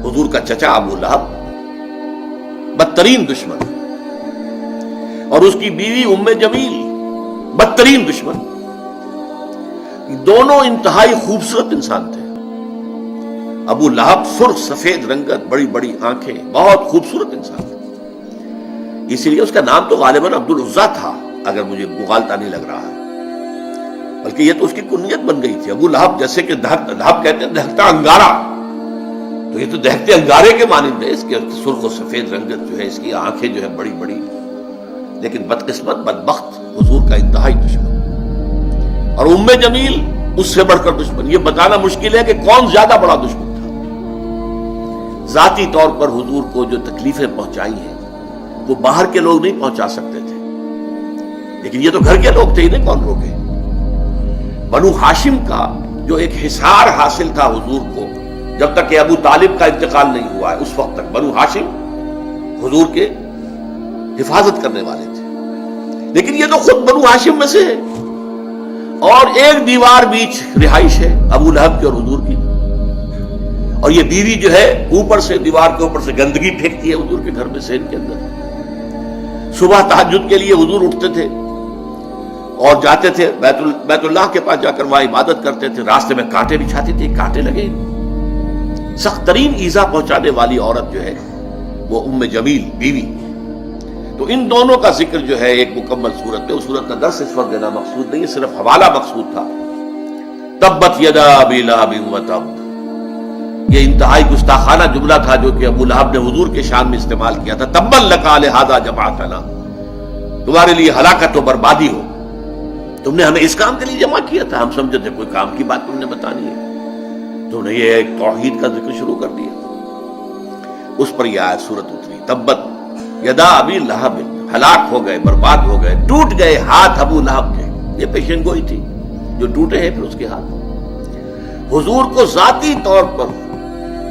حضور کا چچا ابو لہب بدترین دشمن، اور اس کی بیوی ام جمیل بدترین دشمن، دونوں انتہائی خوبصورت انسان تھے۔ ابو لہب سرخ سفید رنگت، بڑی بڑی آنکھیں، بہت خوبصورت انسان تھا، اسی لیے اس کا نام تو غالباً عبد العزیٰ تھا اگر مجھے مغالطہ نہیں لگ رہا ہے، بلکہ یہ تو اس کی کنیت بن گئی تھی ابو لہب، جیسے کہ لہب کہتے ہیں دہکتا انگارہ، تو یہ تو دہکتے انگارے کے مانند ہے، اس کے سرخ و سفید رنگت جو ہے، اس کی آنکھیں جو ہے بڑی بڑی، لیکن بدقسمت بدبخت حضور کا انتہائی دشمن، اور ام جمیل اس سے بڑھ کر دشمن۔ یہ بتانا مشکل ہے کہ کون زیادہ بڑا دشمن تھا۔ ذاتی طور پر حضور کو جو تکلیفیں پہنچائی ہیں وہ باہر کے لوگ نہیں پہنچا سکتے تھے، لیکن یہ تو گھر کے لوگ تھے، انہیں کون روکے؟ بنو ہاشم کا جو ایک حصار حاصل تھا حضور کو، جب تک کہ ابو طالب کا انتقال نہیں ہوا ہے، اس وقت تک بنو ہاشم حضور کے حفاظت کرنے والے تھے، لیکن یہ تو خود بنو ہاشم میں سے ہے، اور ایک دیوار بیچ رہائش ہے ابو لہب کی اور حضور کی، اور یہ بیوی جو ہے اوپر سے دیوار کے اوپر سے گندگی پھینکتی ہے حضور کے گھر میں صحن کے اندر۔ صبح تہجد کے لیے حضور اٹھتے تھے اور جاتے تھے بیت اللہ کے پاس، جا کر وہاں عبادت کرتے تھے، راستے میں کانٹے بچھاتی تھی، کانٹے لگے، سخت ترین ایذا پہنچانے والی عورت جو ہے وہ ام جمیل بیوی۔ تو ان دونوں کا ذکر جو ہے ایک مکمل صورت میں، اس صورت کا درس اس وقت دینا مقصود نہیں ہے، صرف حوالہ مقصود تھا۔ تبت یدا ابی لہب وتب، یہ انتہائی گستاخانہ جملہ تھا جو کہ ابو لہب نے حضور کے شان میں استعمال کیا تھا۔ تبا لک لہذا جمعتنا، تمہارے لیے ہلاکت و بربادی ہو، تم نے ہمیں اس کام کے لیے جمع کیا تھا، ہم سمجھے تھے کوئی کام کی بات تم نے بتانی ہے، تم نے یہ ایک توحید کا ذکر شروع کر دیا۔ اس پر یہ آیت سورت اتری، تبت یدا ابی لہب، ہلاک ہو گئے، برباد ہو گئے، ٹوٹ گئے ہاتھ ابو لہب کے۔ یہ پیشن گوئی تھی، جو ٹوٹے ہیں پھر اس کے ہاتھ۔ حضور کو ذاتی طور پر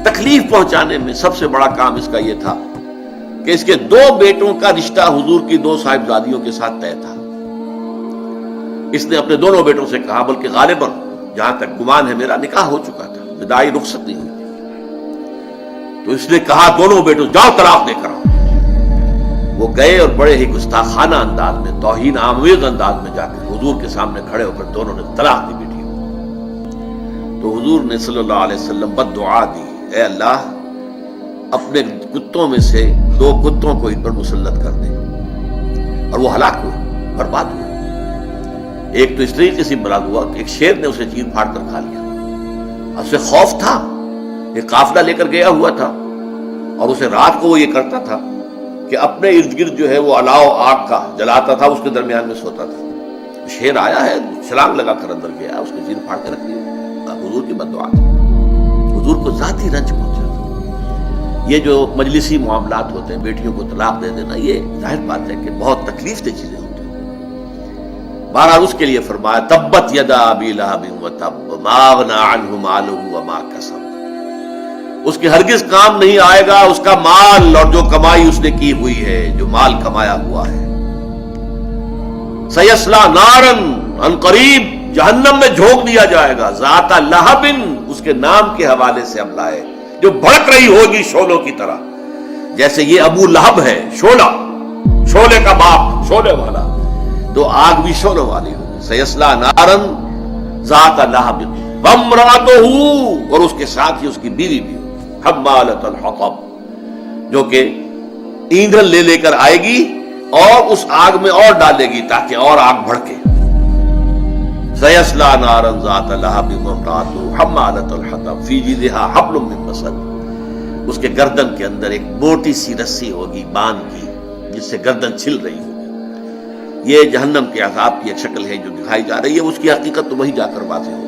تکلیف پہنچانے میں سب سے بڑا کام اس کا یہ تھا کہ اس کے دو بیٹوں کا رشتہ حضور کی دو صاحبزادیوں کے ساتھ طے تھا۔ اس نے اپنے دونوں بیٹوں سے کہا، بلکہ غالباً جہاں تک گمان ہے میرا نکاح ہو چکا تھا، بدائی رخصت نہیں ہوئی تھی، تو اس نے کہا دونوں بیٹوں جاؤ طلاق دے کر آؤ۔ وہ گئے اور بڑے ہی گستاخانہ انداز میں، توہین آمیز انداز میں جا کر حضور کے سامنے کھڑے ہو کر دونوں نے طلاق دی بیٹی۔ تو حضور نے صلی اللہ علیہ وسلم بد دعا دی، اے اللہ اپنے کتوں میں سے دو کتوں کو ان پر مسلط کر دے، اور وہ ہلاک ہوئے، برباد ہوئے۔ ایک تو اس طریقے سے برباد ہوا کہ ایک شیر نے اسے چیر پھاڑ کر کھا لیا، اسے خوف تھا، ایک قافلہ لے کر گیا ہوا تھا، اور اسے رات کو وہ یہ کرتا تھا کہ اپنے ارد گرد جو ہے وہ الاؤ آگ کا جلاتا تھا، اس کے درمیان میں سوتا تھا۔ شیر آیا ہے، چھلانگ لگا کر اندر گیا، اس کو چیر پھاڑ کے رکھ دیا۔ حضور کی بد دعا تھی، حضور کو ذاتی رنج پہنچا تھا۔ یہ جو مجلسی معاملات ہوتے ہیں، بیٹیوں کو طلاق دے دینا، یہ ظاہر بات ہے کہ بہت تکلیف دہ چیزیں ہوتی ہیں۔ بہرحال اس کے لیے فرمایا تبت یدا ابی لہب وتب ما اغنی عنہ مالہ وما کسب، اس کے ہرگز کام نہیں آئے گا اس کا مال اور جو کمائی اس نے کی ہوئی ہے، جو مال کمایا ہوا ہے۔ سیصلی نارا، عن قریب جہنم میں جھونک دیا جائے گا، ذات لہب، اس کے نام کے حوالے سے اب لائے، جو بھڑک رہی ہوگی شعلوں کی طرح، جیسے یہ ابو لہب ہے شعلہ، شعلے کا باپ، شعلے والا، تو آگ بھی شعلوں والی ہوگی۔ سیصلی نارا ذات لہب وامرأتہ، اور اس کے ساتھ ہی اس کی بیوی بھی ہوگی، حمالۃ الحطب، جو کہ ایندھن لے لے کر آئے گی اور اس آگ میں اور ڈالے گی تاکہ اور آگ بھڑکے۔ سیصلی نارا ذات لہب وامرأتہ حمالۃ الحطب فی جیدہا حبل من مسد، اس کے گردن کے اندر ایک موٹی سی رسی ہوگی باندھ کی، جس سے گردن چھل رہی ہوگی۔ یہ جہنم کے عذاب کی ایک شکل ہے جو دکھائی جا رہی ہے، اس کی حقیقت تو وہیں جا کر واضح ہوگی۔